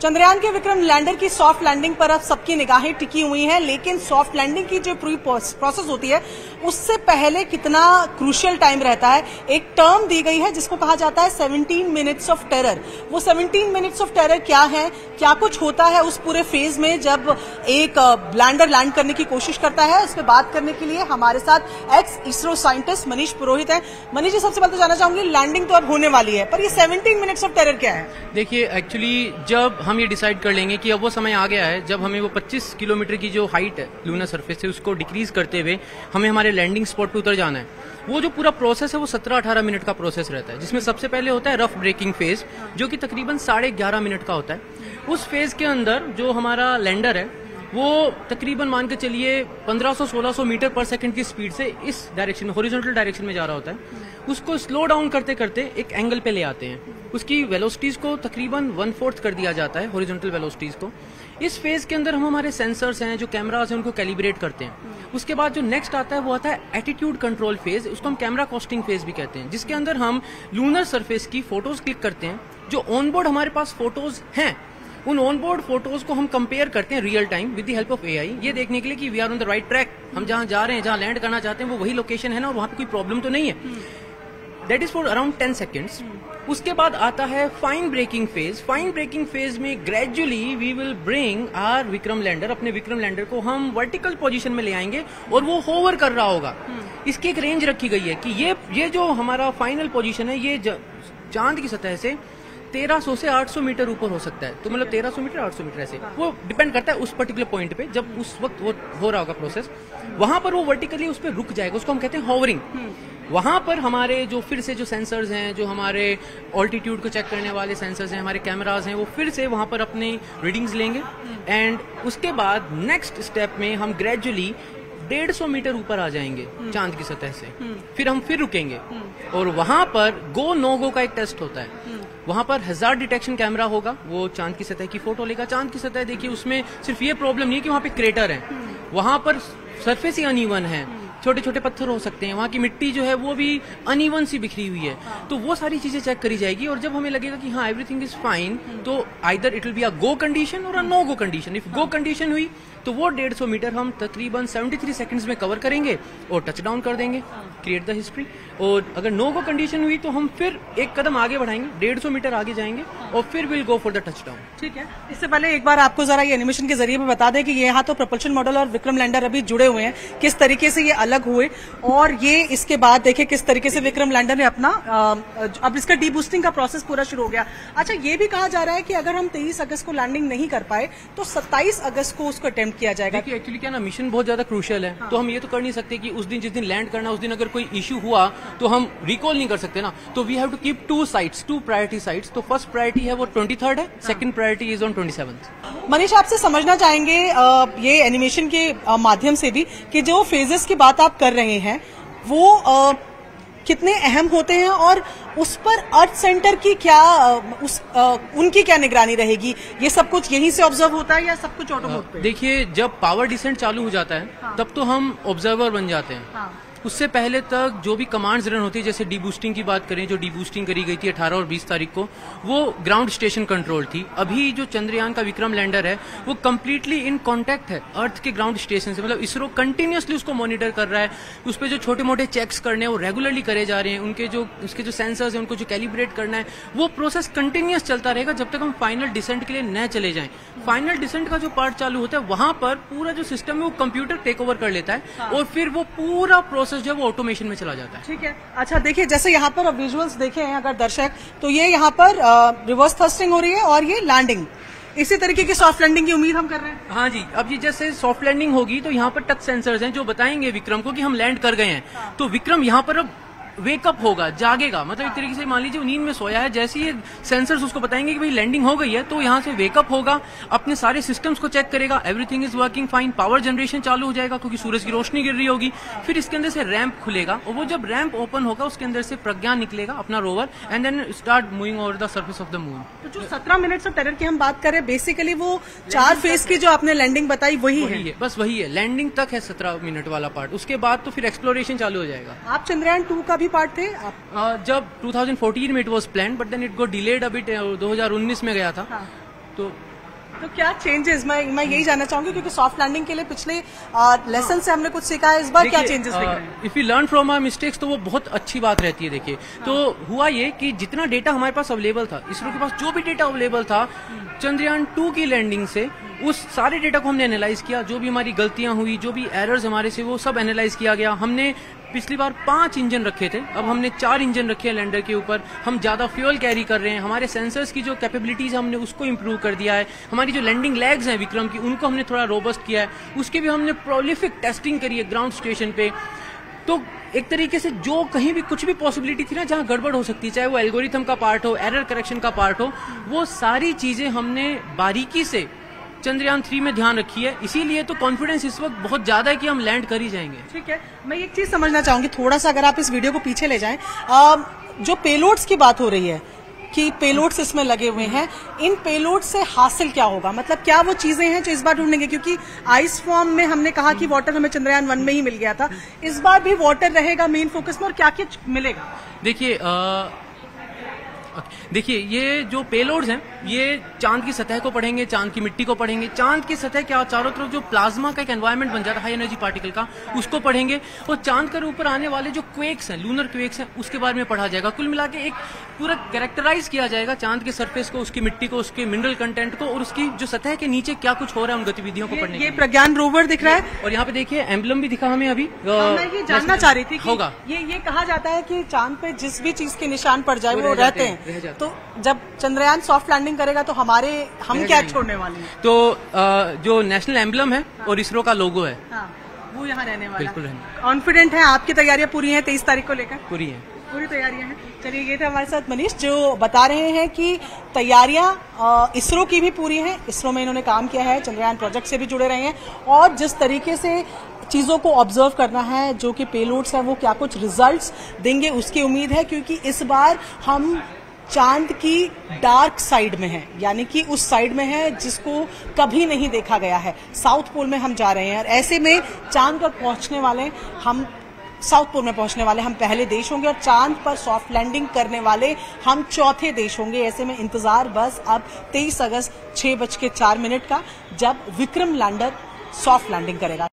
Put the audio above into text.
चंद्रयान के विक्रम लैंडर की soft landing पर अब सबकी निगाहें टिकी हुई हैं, लेकिन सॉफ्ट लैंडिंग की जो प्री प्रोसेस होती है उससे पहले कितना क्रूशियल टाइम रहता है। एक टर्म दी गई है जिसको कहा जाता है 17 मिनट्स ऑफ टेरर। वो 17 मिनट्स ऑफ टेरर क्या है, क्या कुछ होता है उस पूरे फेज में जब एक लैंडर लैंड करने की कोशिश करता है, उस पर बात करने के लिए हमारे साथ एक्स इसरो साइंटिस्ट मनीष पुरोहित है। मनीष जी, सबसे पहले तो जानना चाहूंगी, लैंडिंग तो अब होने वाली है, पर ये 17 मिनट्स ऑफ टेरर क्या है? देखिए, एक्चुअली जब हम ये डिसाइड कर लेंगे कि अब वो समय आ गया है जब हमें वो 25 किलोमीटर की जो हाइट है लूनर सरफेस से उसको डिक्रीज करते हुए हमें हमारे लैंडिंग स्पॉट पे उतर जाना है, वो जो पूरा प्रोसेस है वो 17-18 मिनट का प्रोसेस रहता है, जिसमें सबसे पहले होता है रफ ब्रेकिंग फेज जो कि तकरीबन 11.5 मिनट का होता है। उस फेज के अंदर जो हमारा लैंडर है वो तकरीबन मान के चलिए 1500-1600 मीटर पर सेकंड की स्पीड से इस डायरेक्शन में, हॉरिजॉन्टल डायरेक्शन में जा रहा होता है। उसको स्लो डाउन करते करते एक एंगल पे ले आते हैं, उसकी वेलोसिटीज को तकरीबन 1/4 कर दिया जाता है, हॉरिजॉन्टल वेलोसिटीज को। इस फेज के अंदर हम हमारे सेंसर्स हैं, जो कैमरास हैं, उनको कैलिब्रेट करते हैं। उसके बाद जो नेक्स्ट आता है वो आता है एटीट्यूड कंट्रोल फेज, उसको हम कैमरा कॉस्टिंग फेज भी कहते हैं, जिसके अंदर हम लूनर सरफेस की फोटोज क्लिक करते हैं। जो ऑनबोर्ड हमारे पास फोटोज हैं उन ऑनबोर्ड फोटोज को हम कंपेयर करते हैं real time with the help of AI, ये देखने के लिए कि we are on the right track, हम जहां जा रहे हैं, जहां लैंड करना चाहते हैं वो वही लोकेशन है ना, और वहां पे कोई प्रॉब्लम तो नहीं है। That is for around 10 seconds. उसके बाद आता है fine braking phase. Fine braking phase में gradually we will bring our Vikram lander, अपने विक्रम लैंडर को हम वर्टिकल पोजीशन में ले आएंगे और वो होवर कर रहा होगा। इसकी एक रेंज रखी गई है कि ये जो हमारा फाइनल पोजीशन है ये चांद की सतह से 1300 से 800 मीटर ऊपर हो सकता है, तो मतलब 1300 मीटर 800 मीटर ऐसे, वो डिपेंड करता है उस पर्टिकुलर पॉइंट पे, जब उस वक्त वो हो रहा होगा प्रोसेस, वहां पर वो वर्टिकली उस पर रुक जाएगा, उसको हम कहते हैं हॉवरिंग। वहां पर हमारे जो फिर से जो सेंसर्स हैं, जो हमारे ऑल्टीट्यूड को चेक करने वाले सेंसर्स हैं, हमारे कैमराज हैं, वो फिर से वहां पर अपनी रीडिंग्स लेंगे एंड उसके बाद नेक्स्ट स्टेप में हम ग्रेजुअली 150 मीटर ऊपर आ जाएंगे चांद की सतह से। फिर हम फिर रुकेंगे और वहां पर गो नो गो का एक टेस्ट होता है। वहां पर हजार्ड डिटेक्शन कैमरा होगा, वो चांद की सतह की फोटो लेगा। चांद की सतह देखिए, उसमें सिर्फ ये प्रॉब्लम नहीं है कि वहां पे क्रेटर है, वहां पर सरफेस ही अनइवन है, छोटे छोटे पत्थर हो सकते हैं, वहां की मिट्टी जो है वो भी अनइवन सी बिखरी हुई है, तो वो सारी चीजें चेक करी जाएगी। और जब हमें लगेगा कि हाँ एवरीथिंग इज फाइन, तो either it will be a go condition और a no go condition. If go condition हुई तो वो 150 मीटर हम तकरीबन 73 सेकंड्स में कवर करेंगे और टच डाउन कर देंगे, क्रिएट द हिस्ट्री। और अगर नो गो कंडीशन हुई तो हम फिर एक कदम आगे बढ़ाएंगे, 150 मीटर आगे जाएंगे और फिर will go for the touch down. ठीक है, इससे पहले एक बार आपको जरा ये एनिमेशन के जरिए में बता दें कि ये यहाँ तो प्रपल्शन मॉडल और विक्रम लैंडर अभी जुड़े हुए हैं, किस तरीके से ये अलग हुए, और ये इसके बाद देखें किस तरीके से विक्रम लैंडर ने अपना अब इसका डीबूस्टिंग का प्रोसेस पूरा शुरू हो गया। अच्छा, ये भी कहा जा रहा है कि अगर हम 23 अगस्त को लैंडिंग नहीं कर पाए तो 27 अगस्त को उसको अटेम्प्ट किया जाएगा। एक्चुअली क्या ना, मिशन बहुत ज्यादा क्रूशियल है, तो हम ये तो कर नहीं सकते कि उस दिन जिस दिन लैंड करना उस दिन अगर कोई इश्यू हुआ तो हम रिकॉल नहीं कर सकते ना, तो we have to keep 2 sites, 2 priority sites. तो फर्स्ट प्रायोरिटी है वो 23rd है, second priority is on 27th। Manish, आपसे समझना चाहेंगे ये एनिमेशन के माध्यम से भी कि जो फेजेस की बात आप कर रहे हैं वो कितने अहम होते हैं और उस पर अर्थ सेंटर की क्या उनकी क्या निगरानी रहेगी? ये सब कुछ यहीं से ऑब्जर्व होता है या सब कुछ ऑटोमोट पे? देखिए, जब पावर डिसेंट चालू हो जाता है तब तो हम ऑब्जर्वर बन जाते हैं। उससे पहले तक जो भी कमांड्स रन होती है, जैसे डीबूस्टिंग की बात करें, जो डीबूस्टिंग करी गई थी 18 और 20 तारीख को, वो ग्राउंड स्टेशन कंट्रोल थी। अभी जो चंद्रयान का विक्रम लैंडर है वो कंप्लीटली इन कांटेक्ट है अर्थ के ग्राउंड स्टेशन से, मतलब इसरो कंटिन्यूअसली उसको मॉनिटर कर रहा है। उस पर जो छोटे मोटे चेक्स करने हैं वो रेगुलरली करे जा रहे हैं, उसके जो सेंसर्स हैं उनको जो कैलिब्रेट करना है, वो प्रोसेस कंटिन्यूअस चलता रहेगा जब तक हम फाइनल डिसेंट के लिए न चले जाएं। फाइनल डिसेंट का जो पार्ट चालू होता है वहां पर पूरा जो सिस्टम है वो कंप्यूटर टेक ओवर कर लेता है और फिर वो पूरा प्रोसेस जो है वो ऑटोमेशन में चला जाता है। ठीक है। अच्छा, देखिए जैसे यहाँ पर विजुअल्स देखे हैं अगर दर्शक, तो ये यहाँ पर रिवर्स थ्रस्टिंग हो रही है और ये लैंडिंग, इसी तरीके की सॉफ्ट लैंडिंग की उम्मीद हम कर रहे हैं। हाँ जी, अब ये जैसे सॉफ्ट लैंडिंग होगी तो यहाँ पर टच सेंसर्स हैं जो बताएंगे विक्रम को कि हम लैंड कर गए हैं। तो विक्रम यहाँ पर अब वेकअप होगा, जागेगा, मतलब एक तरीके से मान लीजिए नींद में सोया है, जैसे ही सेंसर्स उसको बताएंगे कि भाई लैंडिंग हो गई है तो यहाँ से वेकअप होगा, अपने सारे सिस्टम्स को चेक करेगा, everything is working fine, power generation चालू हो जाएगा क्योंकि सूरज की रोशनी गिर रही होगी। फिर इसके अंदर से रैंप खुलेगा और वो जब रैंप ओपन होगा उसके अंदर से प्रज्ञान निकलेगा अपना rover and then start moving over the surface of the moon. तो जो 17 मिनट्स ऑफ टेरर की हम बात करें, बेसिकली वो 4 फेज की जो आपने लैंडिंग बताई वही है, बस वही है, लैंडिंग तक है 17 मिनट वाला पार्ट, उसके बाद तो फिर एक्सप्लोरेशन चालू हो जाएगा। आप चंद्रयान 2 का भी पार्ट थे? जब 2014 में it was plan but then it got delayed, अभी 2019 में गया था। तो क्या चेंजेस, मैं यही जानना चाहूंगी, क्योंकि सॉफ्ट लैंडिंग के लिए पिछले लेसन से हमने कुछ सीखा है, इस बार क्या चेंजेस दिख रहे हैं? If you learn from our mistakes तो वो बहुत अच्छी बात रहती है। देखिए तो हुआ ये कि जितना डेटा हमारे पास अवेलेबल था, इसरो के पास जो भी डेटा अवेलेबल था चंद्रयान 2 की लैंडिंग से, उस सारे डेटा को हमने एनालाइज किया। जो भी हमारी गलतियां हुई, जो भी एरर्स हमारे से, वो सब एनालाइज किया गया। हमने पिछली बार 5 इंजन रखे थे, अब हमने 4 इंजन रखे हैं लैंडर के ऊपर। हम ज्यादा फ्यूल कैरी कर रहे हैं, हमारे सेंसर्स की जो कैपेबिलिटीज हमने उसको इम्प्रूव कर दिया है। हमारी जो लैंडिंग लेग्स हैं विक्रम की, उनको हमने थोड़ा रोबस्ट किया है। उसकी भी हमने प्रोलिफिक टेस्टिंग करी है ग्राउंड स्टेशन पे। तो एक तरीके से जो कहीं भी कुछ भी पॉसिबिलिटी थी ना जहां गड़बड़ हो सकती है, चाहे वो एल्गोरिथम का पार्ट हो, एरर करेक्शन का पार्ट हो, वो सारी चीजें हमने बारीकी से चंद्रयान 3 में ध्यान रखी है। इसीलिए तो कॉन्फिडेंस इस वक्त बहुत ज्यादा है कि हम लैंड कर ही जाएंगे। ठीक है, मैं एक चीज समझना चाहूंगी, थोड़ा सा अगर आप इस वीडियो को पीछे ले जाएं, जो पेलोड्स की बात हो रही है कि पेलोड्स इसमें लगे हुए हैं, इन पेलोड से हासिल क्या होगा? मतलब क्या वो चीजें हैं जो इस बार ढूंढेंगे? क्योंकि आइस फॉर्म में हमने कहा कि वाटर हमें चंद्रयान 1 में ही मिल गया था, इस बार भी वाटर रहेगा मेन फोकस में, और क्या क्या मिलेगा? देखिए ये जो पेलोड्स हैं ये चांद की सतह को पढ़ेंगे, चांद की मिट्टी को पढ़ेंगे। चांद की सतह क्या, चारों तरफ जो प्लाज्मा का एक एनवायरनमेंट बन जाता है हाई एनर्जी पार्टिकल का, उसको पढ़ेंगे। और चांद के ऊपर आने वाले जो क्वेक्स हैं, लूनर क्वेक्स हैं, उसके बारे में पढ़ा जाएगा। कुल मिला के एक पूरा कैरेक्टराइज किया जाएगा चांद के सरफेस को, उसकी मिट्टी को, उसके मिनरल कंटेंट को, और उसकी जो सतह के नीचे क्या कुछ हो रहा है उन गतिविधियों को पढ़ने। ये प्रज्ञान रोवर दिख रहा है, और यहाँ पे देखिए एम्बलम भी दिखा हमें अभी। मैं ये जानना चाह रही थी कि होगा ये कहा जाता है कि चांद पे जिस भी चीज के निशान पड़ जाए वो रहते हैं, तो जब चंद्रयान सॉफ्ट लैंडिंग करेगा तो हम क्या छोड़ने वाले हैं? तो जो नेशनल एम्बलम है और इसरो का लोगो है, वो यहाँ रहने वाला। बिल्कुल है। कॉन्फिडेंट है? आपकी तैयारियां पूरी हैं 23 तारीख को लेकर? पूरी है, पूरी तैयारियां हैं। चलिए, ये थे हमारे साथ मनीष जो बता रहे हैं कि तैयारियां इसरो की भी पूरी हैं। इसरो में इन्होंने काम किया है, चंद्रयान प्रोजेक्ट से भी जुड़े रहे हैं, और जिस तरीके से चीजों को ऑब्जर्व करना है, जो कि पेलोड्स हैं वो क्या कुछ रिजल्ट्स देंगे उसकी उम्मीद है। क्योंकि इस बार हम चांद की डार्क साइड में है, यानी कि उस साइड में है जिसको कभी नहीं देखा गया है। साउथ पोल में हम जा रहे हैं, और ऐसे में चांद पर पहुंचने वाले हम, साउथ पोल में पहुंचने वाले हम पहले देश होंगे, और चांद पर सॉफ्ट लैंडिंग करने वाले हम चौथे देश होंगे। ऐसे में इंतजार बस अब 23 अगस्त 6:04 का, जब विक्रम लैंडर सॉफ्ट लैंडिंग करेगा।